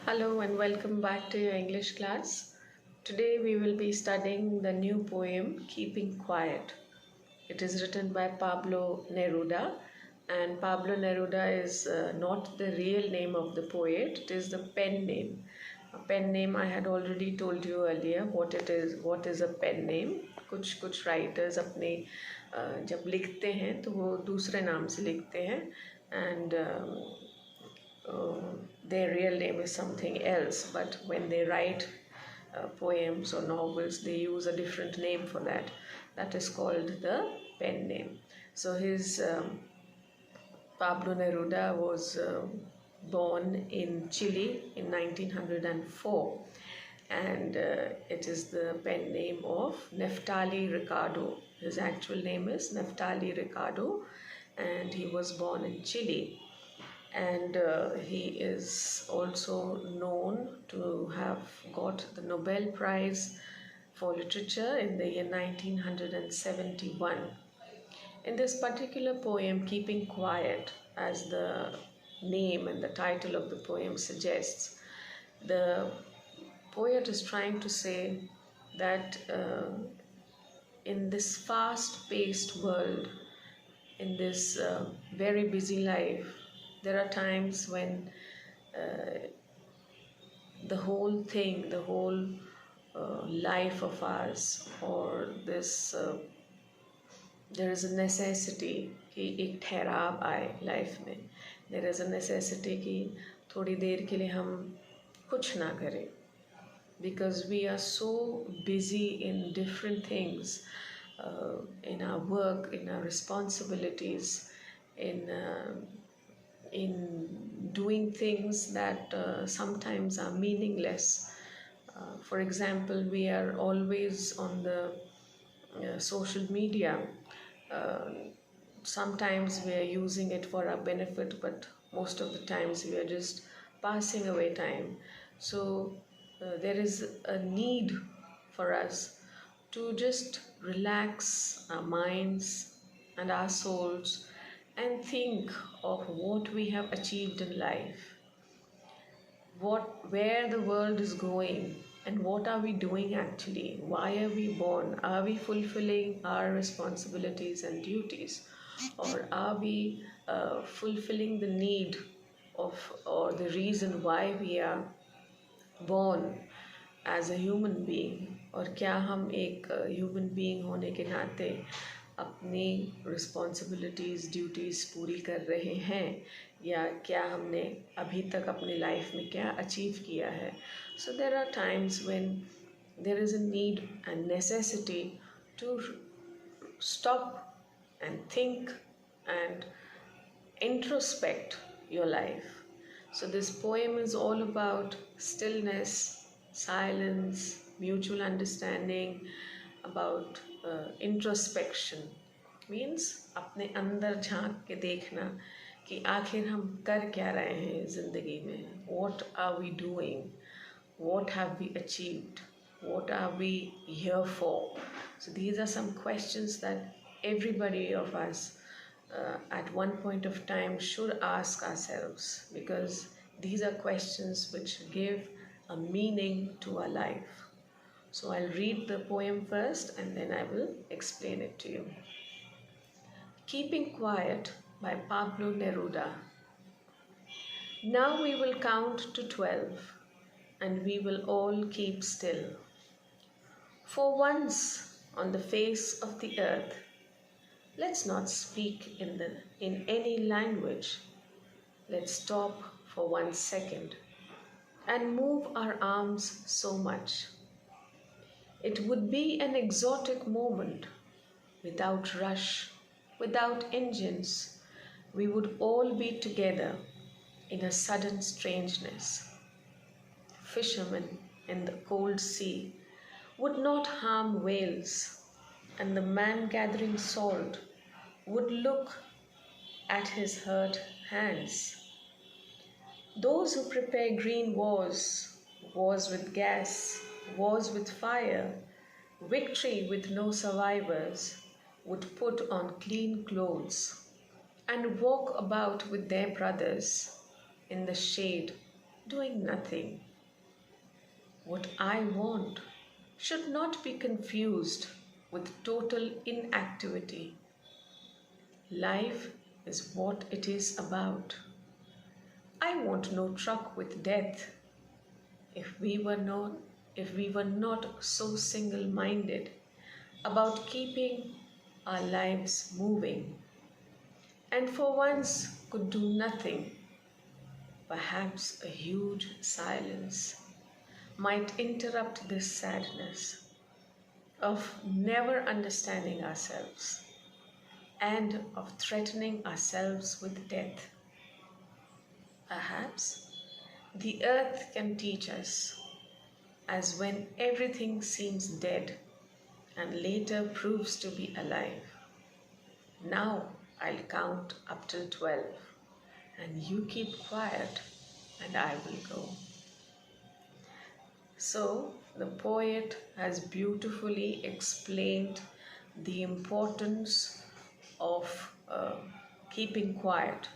Hello and welcome back to your English class. Today we will be studying the new poem Keeping Quiet. It is written by Pablo Neruda, and Pablo Neruda is not the real name of the poet, it is the pen name. A pen name I had already told you earlier what is a pen name. कुछ writers अपने जब लिखते हैं तो वो दूसरे नाम से लिखते हैं and their real name is something else, but when they write poems or novels, they use a different name for that. That is called the pen name. So his Pablo Neruda was born in Chile in 1904, and it is the pen name of Neftali Ricardo. His actual name is Neftali Ricardo, and he was born in Chile. And he is also known to have got the Nobel Prize for Literature in the year 1971. In this particular poem, Keeping Quiet, as the name and the title of the poem suggests, the poet is trying to say that in this fast-paced world, in this very busy life, there are times when the whole life of ours, or this, there is a necessity कि एक ठहराव आए life में. There is a necessity कि थोड़ी देर के लिए हम कुछ ना करें, because we are so busy in different things, in our work, in our responsibilities, in doing things that sometimes are meaningless. For example, we are always on the social media. Sometimes we are using it for our benefit, but most of the times we are just passing away time. So there is a need for us to just relax our minds and our souls and think of what we have achieved in life, where the world is going, and what are we doing actually. Why are we born? Are we fulfilling our responsibilities and duties, or are we fulfilling the need of, or the reason why we are born as a human being? और क्या हम एक human being होने के नाते अपनी responsibilities duties पूरी कर रहे हैं, या क्या हमने अभी तक अपनी लाइफ में क्या अचीव किया है. So there are times when there is a need and necessity to stop and think and introspect your life. So this poem is all about stillness, silence, mutual understanding, about introspection. Means अपने अंदर झांक के देखना कि आखिर हम कर क्या रहे हैं ज़िंदगी में. What are we doing? What have we achieved? What are we here for? So these are some questions that everybody of us at one point of time should ask ourselves, because these are questions which give a meaning to our life. So I'll read the poem first and then I will explain it to you. Keeping Quiet by Pablo Neruda. Now we will count to 12 and we will all keep still. For once on the face of the earth, let's not speak in any language. Let's stop for 1 second and move our arms so much. It would be an exotic moment, without rush, without engines. We would all be together in a sudden strangeness. Fishermen in the cold sea would not harm whales, and the man gathering salt would look at his hurt hands. Those who prepare green wars with gas, wars with fire, victory with no survivors, would put on clean clothes and walk about with their brothers in the shade doing nothing. What I want should not be confused with total inactivity. Life is what it is about. I want no truck with death. If we were not, if we were not so single-minded about keeping our lives moving, and for once could do nothing, perhaps a huge silence might interrupt this sadness of never understanding ourselves and of threatening ourselves with death. Perhaps the earth can teach us, as when everything seems dead and later proves to be alive. Now I'll count up till 12, and you keep quiet, and I will go. So, the poet has beautifully explained the importance of keeping quiet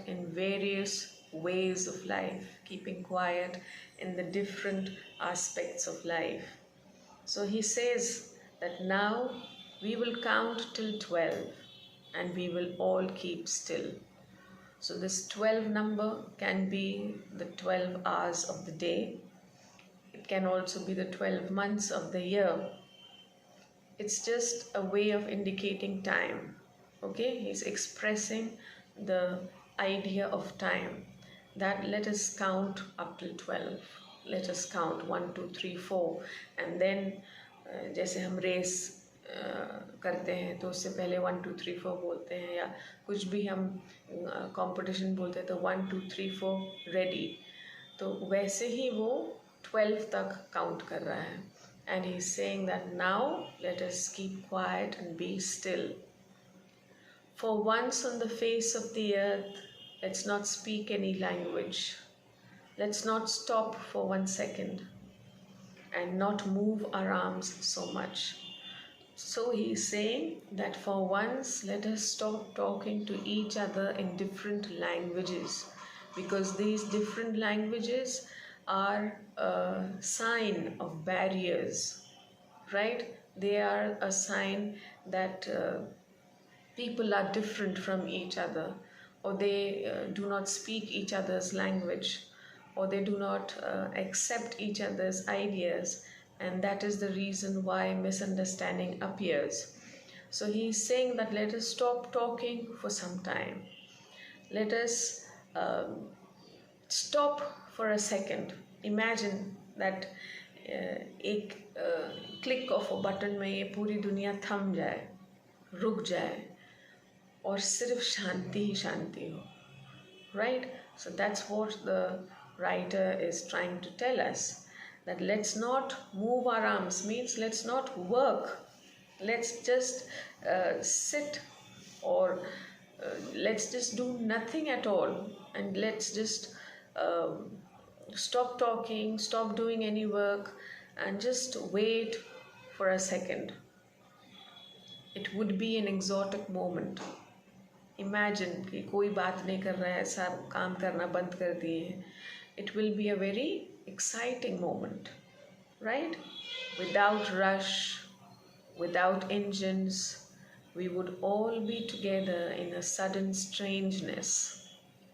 in various ways of life, keeping quiet in the different aspects of life. So he says that now we will count till 12 and we will all keep still. So this 12 number can be the 12 hours of the day. It can also be the 12 months of the year. It's just a way of indicating time. Okay, he's expressing the idea of time, that let us count up till 12. Let us count 1, 2, 3, 4, and then जैसे हम race करते हैं तो उससे पहले 1, 2, 3, 4 बोलते हैं, या कुछ भी हम कंपटीशन बोलते हैं तो 1, 2, 3, 4 रेडी. तो वैसे ही वो 12 तक काउंट कर रहा है. And he's saying that now let us keep quiet and be still. For once on the face of the earth, let's not speak any language. Let's not stop for 1 second and not move our arms so much. So he's saying that for once, let us stop talking to each other in different languages, because these different languages are a sign of barriers, right? They are a sign that people are different from each other, or they do not speak each other's language, or they do not accept each other's ideas, and that is the reason why misunderstanding appears. So he's saying that let us stop talking for some time. Let us stop for a second. Imagine that एक click of a button में ये पूरी दुनिया थम जाए, रुक जाए, और सिर्फ शांति ही शांति हो. Right? So that's what the writer is trying to tell us, that let's not move our arms, means let's not work. Let's just sit, or let's just do nothing at all, and let's just stop talking, stop doing any work, and just wait for a second. It would be an exotic moment. Imagine कि कोई बात नहीं कर रहा है, सब काम करना बंद कर दिए हैं. It will be a very exciting moment, right? Without rush, without engines, we would all be together in a sudden strangeness,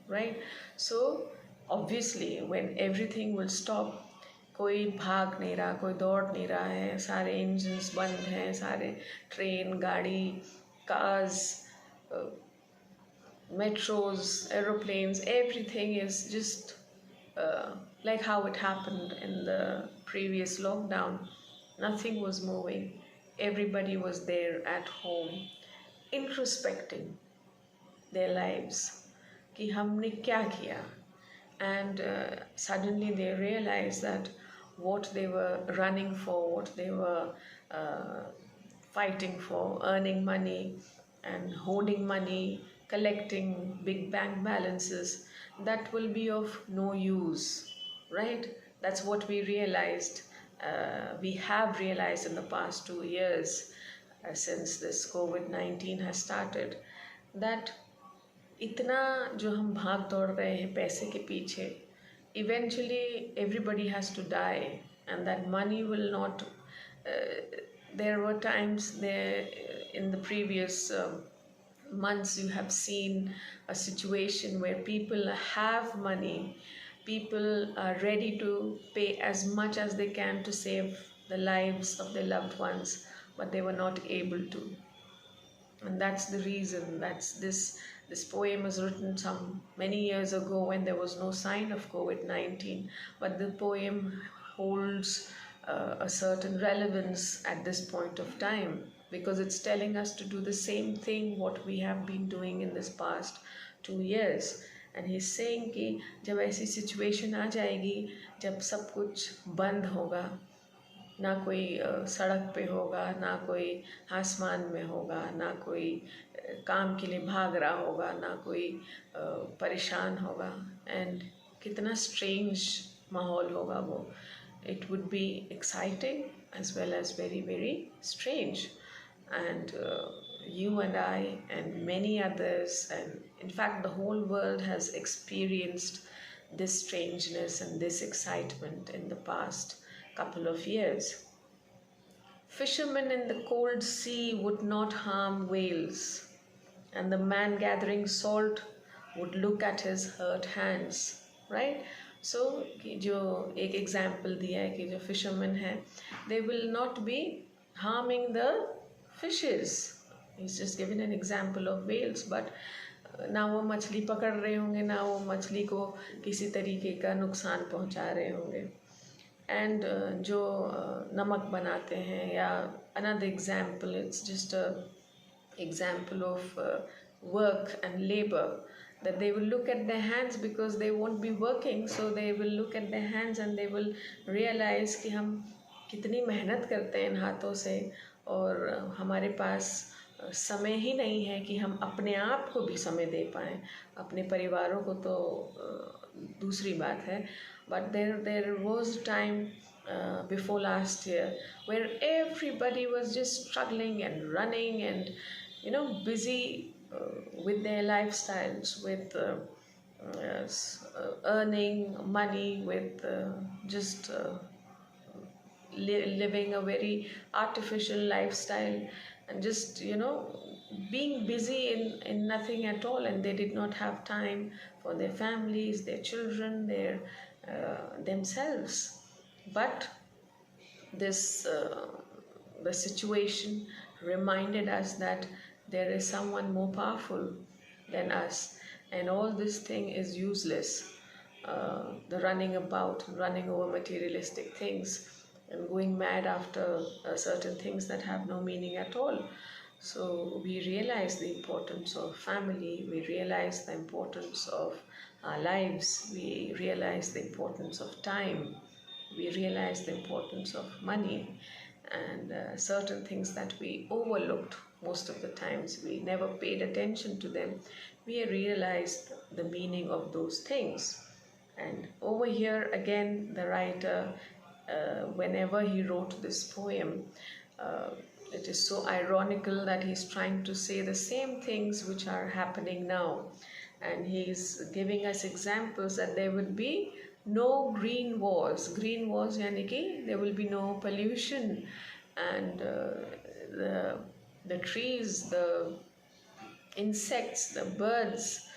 right? So obviously when everything will stop, कोई भाग नहीं रहा, कोई दौड़ नहीं रहा है, सारे engines बंद हैं, सारे ट्रेन, गाड़ी, cars, metros, aeroplanes, everything is just like how it happened in the previous lockdown. Nothing was moving. Everybody was there at home, introspecting their lives. कि हमने क्या किया? And suddenly they realized that what they were running for, what they were fighting for, earning money and hoarding money, collecting big bank balances, that will be of no use, right? That's what we realized. We have realized in the past 2 years since this COVID-19 has started, that इतना जो हम भाग दौड़ रहे हैं पैसे के पीछे, eventually everybody has to die, and that money will not. There were times there in the previous months you have seen a situation where people have money, people are ready to pay as much as they can to save the lives of their loved ones, but they were not able to. And that's the reason. This poem was written some many years ago when there was no sign of COVID-19, but the poem holds a certain relevance at this point of time, because it's telling us to do the same thing what we have been doing in this past 2 years. And he's saying कि जब ऐसी situation आ जाएगी जब सब कुछ बंद होगा, ना कोई सड़क पे होगा, ना कोई आसमान में होगा, ना कोई काम के लिए भाग रहा होगा, ना कोई परेशान होगा, एंड कितना स्ट्रेंज माहौल होगा वो. It would be exciting as well as very, very strange. And you and I and many others, and in fact the whole world has experienced this strangeness and this excitement in the past couple of years. Fishermen in the cold sea would not harm whales, and the man gathering salt would look at his hurt hands, right? So जो एक example दिया है कि जो fishermen हैं, they will not be harming the fishes. He's just given an example of whales, but ना वो मछली पकड़ रहे होंगे, ना वो मछली को किसी तरीके का नुकसान पहुंचा रहे होंगे. एंड जो नमक बनाते हैं, या another example, it's just a example of work and labor, that they will look at their hands because they won't be working, so they will look at their hands and they will realize कि हम कितनी मेहनत करते हैं इन हाथों से, और हमारे पास समय ही नहीं है कि हम अपने आप को भी समय दे पाएँ. अपने परिवारों को तो दूसरी बात है, but there was a time before last year where everybody was just struggling and running and busy with their lifestyles, with earning money, with just living a very artificial lifestyle, and just being busy in nothing at all, and they did not have time for their families, their children, their themselves. But this the situation reminded us that there is someone more powerful than us, and all this thing is useless. The running about, running over materialistic things, and going mad after certain things that have no meaning at all. So we realize the importance of family, we realize the importance of our lives, we realize the importance of time, we realize the importance of money, and certain things that we overlooked most of the times, we never paid attention to them, we realized the meaning of those things. And over here again, the writer, whenever he wrote this poem, it is so ironical that he's trying to say the same things which are happening now, and he's giving us examples that there will be no green wars. Green wars yani ki there will be no pollution, and the trees, the insects, the birds,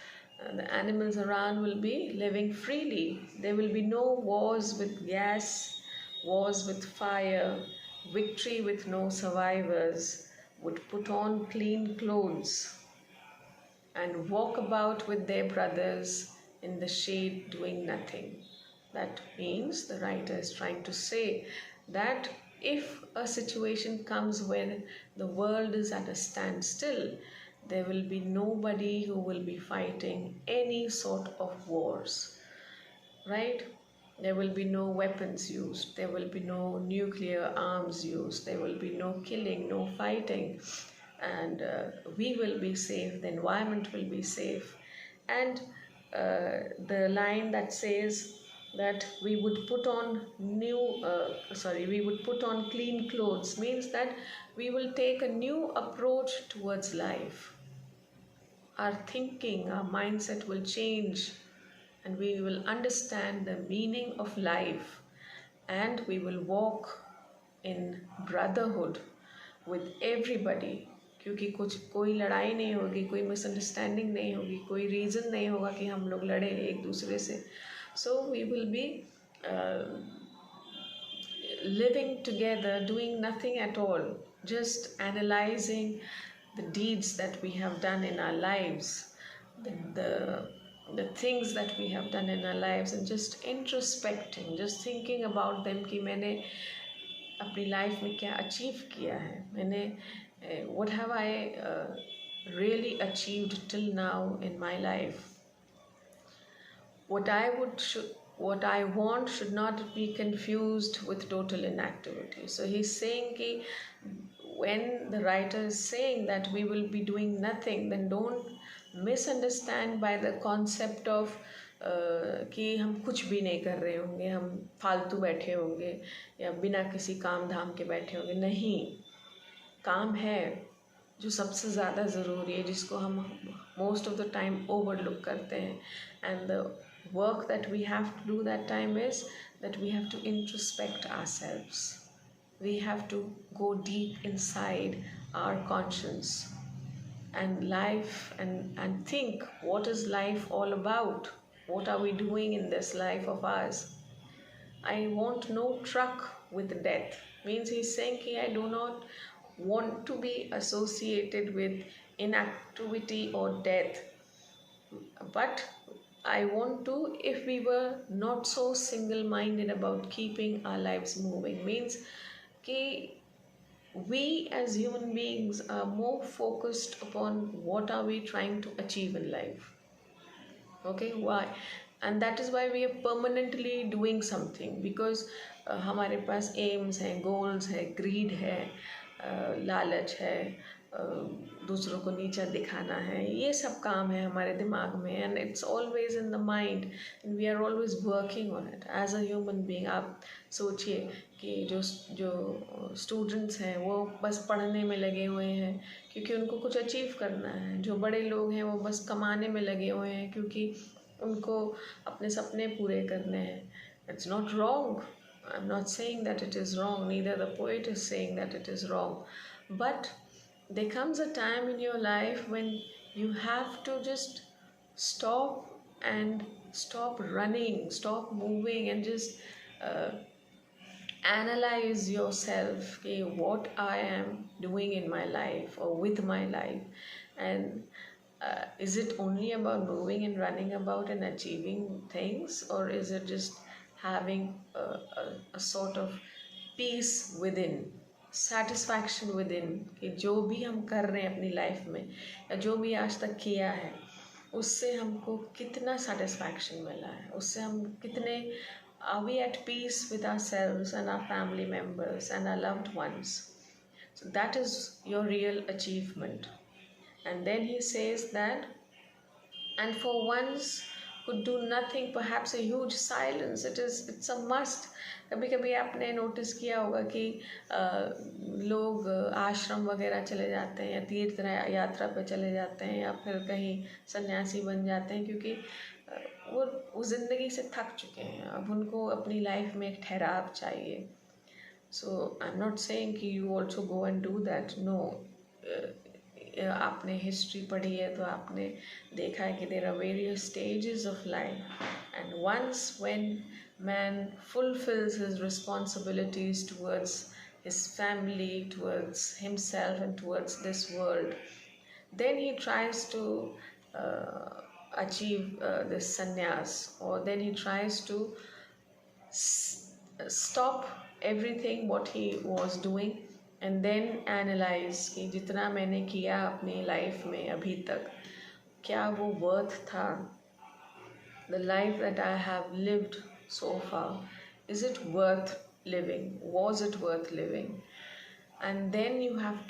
the animals around will be living freely. There will be no wars with gas, wars with fire, victory with no survivors, would put on clean clothes and walk about with their brothers in the shade doing nothing. That means the writer is trying to say that if a situation comes when the world is at a standstill, there will be nobody who will be fighting any sort of wars, right? There will be no weapons used, there will be no nuclear arms used, there will be no killing, no fighting, and we will be safe, the environment will be safe. And the line that says that we would put on clean clothes means that we will take a new approach towards life. Our thinking, our mindset will change and we will understand the meaning of life, and we will walk in brotherhood with everybody, क्योंकि कुछ कोई लड़ाई नहीं होगी, कोई misunderstanding नहीं होगी, कोई रीज़न नहीं होगा कि हम लोग लड़े एक दूसरे से. So we will be living together, doing nothing at all, just analyzing the deeds that we have done in our lives, the things that we have done in our lives, and just introspecting, just thinking about them कि मैंने अपनी life में क्या achieve किया है, मैंने what have I really achieved till now in my life. What I want should not be confused with total inactivity. So he's saying कि when the writer is saying that we will be doing nothing, then don't misunderstand by the concept of कि हम कुछ भी नहीं कर रहे होंगे, हम फालतू बैठे होंगे या बिना किसी काम धाम के बैठे होंगे. नहीं, काम है जो सबसे ज़्यादा ज़रूरी है, जिसको हम most of the time overlook करते हैं. And the work that we have to do that time is that we have to introspect ourselves. We have to go deep inside our conscience and life, and think, what is life all about? What are we doing in this life of ours? I want no truck with death. Means he's saying कि I do not want to be associated with inactivity or death, but I want to, if we were not so single-minded about keeping our lives moving, means कि we as human beings are more focused upon what are we trying to achieve in life. Okay, why? And that is why we are permanently doing something, because हमारे पास aims हैं, goals है, greed है, लालच है, दूसरों को नीचा दिखाना है, ये सब काम है हमारे दिमाग में. And it's always in the mind, and we are always working on it as a human being. आप सोचिए कि जो स्टूडेंट्स हैं वो बस पढ़ने में लगे हुए हैं क्योंकि उनको कुछ अचीव करना है. जो बड़े लोग हैं वो बस कमाने में लगे हुए हैं क्योंकि उनको अपने सपने पूरे करने हैं. It's not wrong. I'm not saying that it is wrong, neither the poet is saying that it is wrong, but there comes a time in your life when you have to just stop and stop running, stop moving, and just analyze yourself, okay, what I am doing in my life or with my life. And is it only about moving and running about and achieving things, or is it just having a sort of peace within, satisfaction within, कि जो भी हम कर रहे हैं अपनी life में या जो भी आज तक किया है उससे हमको कितना satisfaction मिला है, उससे हम कितने are we at peace with ourselves and our family members and our loved ones. So that is your real achievement. And then he says that, and for once could do nothing, perhaps a huge silence, it's a must. कभी कभी आपने notice किया होगा कि लोग आश्रम वगैरह चले जाते हैं या तीर्थ यात्रा पे चले जाते हैं या फिर कहीं सन्यासी बन जाते हैं क्योंकि वो ज़िंदगी से थक चुके हैं. अब उनको अपनी लाइफ में एक ठहराव चाहिए. So I am not saying कि you also go and do that. No, आपने हिस्ट्री पढ़ी है तो आपने देखा है कि there are various stages of life, and once when man fulfills his responsibilities towards his family, towards himself and towards this world, then he tries to achieve this sannyas, or then he tries to stop everything what he was doing and then analyze कि जितना मैंने किया अपनी life में अभी तक, क्या वो worth था. The life that I have lived so far, is it worth living? Was it worth living? And then you have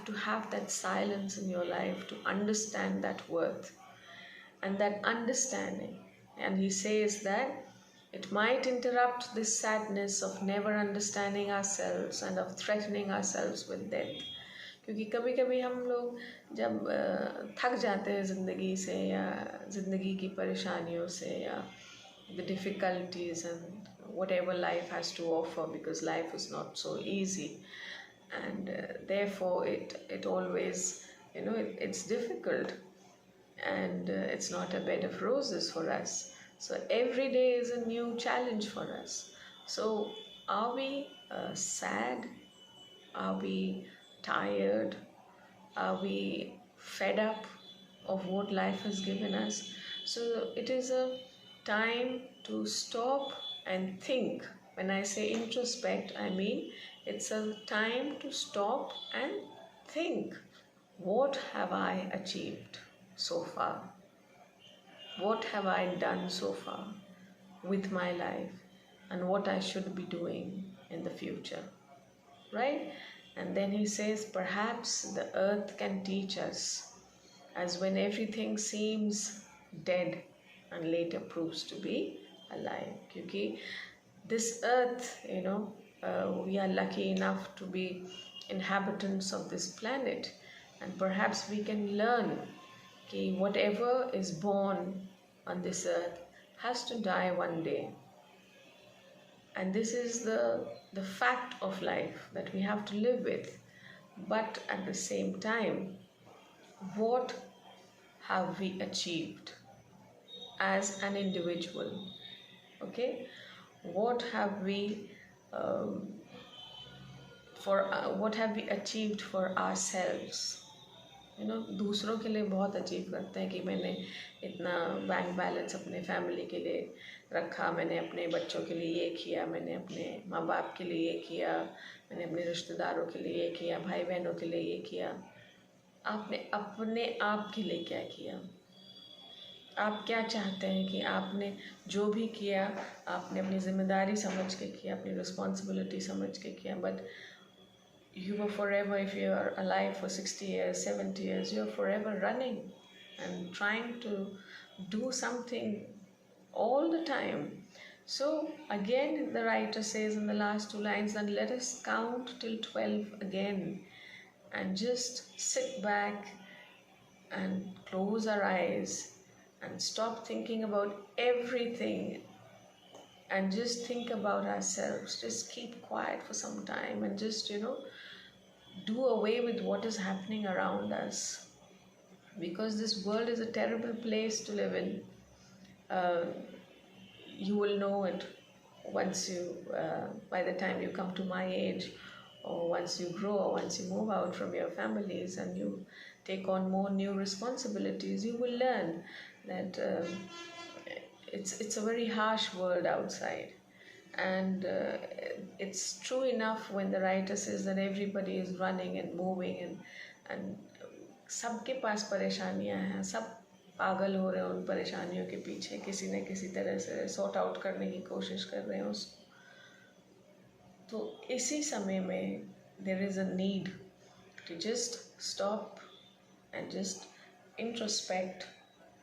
to have that silence in your life to understand that worth and that understanding. And he says that it might interrupt this sadness of never understanding ourselves and of threatening ourselves with death. क्योंकि कभी कभी हम लोग जब थक जाते हैं ज़िंदगी से या ज़िंदगी की परेशानियों से या the difficulties and whatever life has to offer, because life is not so easy, and therefore it always, it's difficult, and it's not a bed of roses for us. So every day is a new challenge for us. So are we sad? Are we tired? Are we fed up of what life has given us? So it is a time to stop and think. When I say introspect, I mean it's a time to stop and think. What have I achieved so far? What have I done so far with my life, and what I should be doing in the future? Right? And then he says, perhaps the earth can teach us, as when everything seems dead and later proves to be alive. Because this earth, we are lucky enough to be inhabitants of this planet, and perhaps we can learn that whatever is born on this earth has to die one day. And this is the fact of life that we have to live with. But at the same time, what have we achieved as an individual? Okay, what have we what have we achieved for ourselves? दूसरों के लिए बहुत achieve करते हैं कि मैंने इतना bank balance अपने फैमिली के लिए रखा, मैंने अपने बच्चों के लिए ये किया, मैंने अपने माँ बाप के लिए ये किया, मैंने अपने रिश्तेदारों के लिए ये किया, भाई बहनों के लिए ये किया। आपने अपने आप के लिए क्या किया? आप क्या चाहते हैं कि आपने जो भी किया आपने अपनी जिम्मेदारी समझ के किया, अपनी रिस्पॉन्सिबिलिटी समझ के किया, but you were forever, if you are alive for 60 years, 70 years, you're forever running and trying to do something all the time. So again the writer says in the last two lines, then let us count till 12 again and just sit back and close our eyes and stop thinking about everything and just think about ourselves. Just keep quiet for some time and just do away with what is happening around us, because this world is a terrible place to live in. You will know it once you by the time you come to my age, or once you grow, or once you move out from your families and you take on more new responsibilities, you will learn that it's a very harsh world outside. And it's true enough when the writer says that everybody is running and moving and सबके पास परेशानियां हैं, सब पागल हो रहे हैं उन परेशानियों के पीछे, किसी न किसी तरह से सॉर्ट आउट करने की कोशिश कर रहे हैं उसको। तो इसी समय में there is a need to just stop and just introspect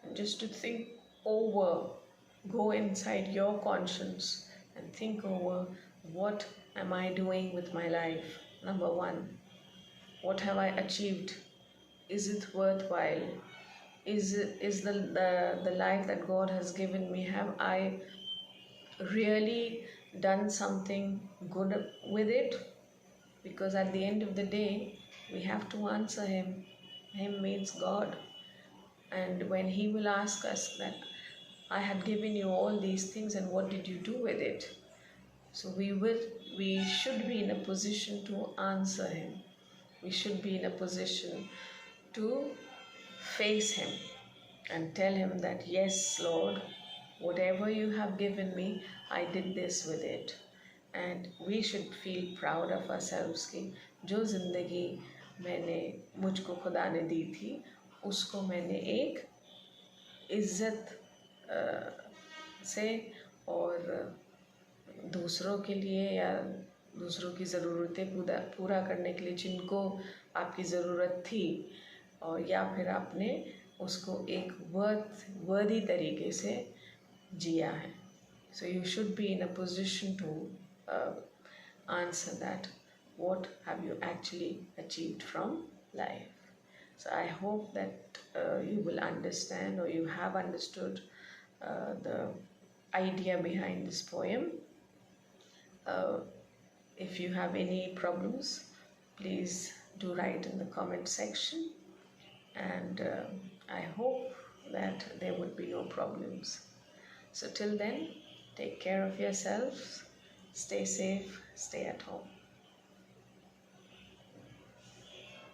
and just to think over, go inside your conscience and think over, what am I doing with my life? Number one, what have I achieved? Is it worthwhile? Is the life that God has given me, have I really done something good with it? Because at the end of the day, we have to answer Him. Him means God. And when He will ask us that, I had given you all these things and what did you do with it? So we should be in a position to answer Him. We should be in a position to face Him and tell Him that, yes, Lord, whatever you have given me, I did this with it. And we should feel proud of ourselves कि जो ज़िंदगी मैंने मुझको खुदा ने दी थी उसको मैंने एक इज़्ज़त से और दूसरों के लिए या दूसरों की ज़रूरतें पूरा करने के लिए जिनको आपकी ज़रूरत थी, और या फिर आपने उसको एक वर्दी तरीके से जिया है. So you should be in a position to answer that. what have you actually achieved from life. So I hope that you will understand, or you have understood the idea behind this poem. Uh, if you have any problems, please do write in the comment section, and I hope that there would be no problems. So till then, take care of yourselves, stay safe, stay at home.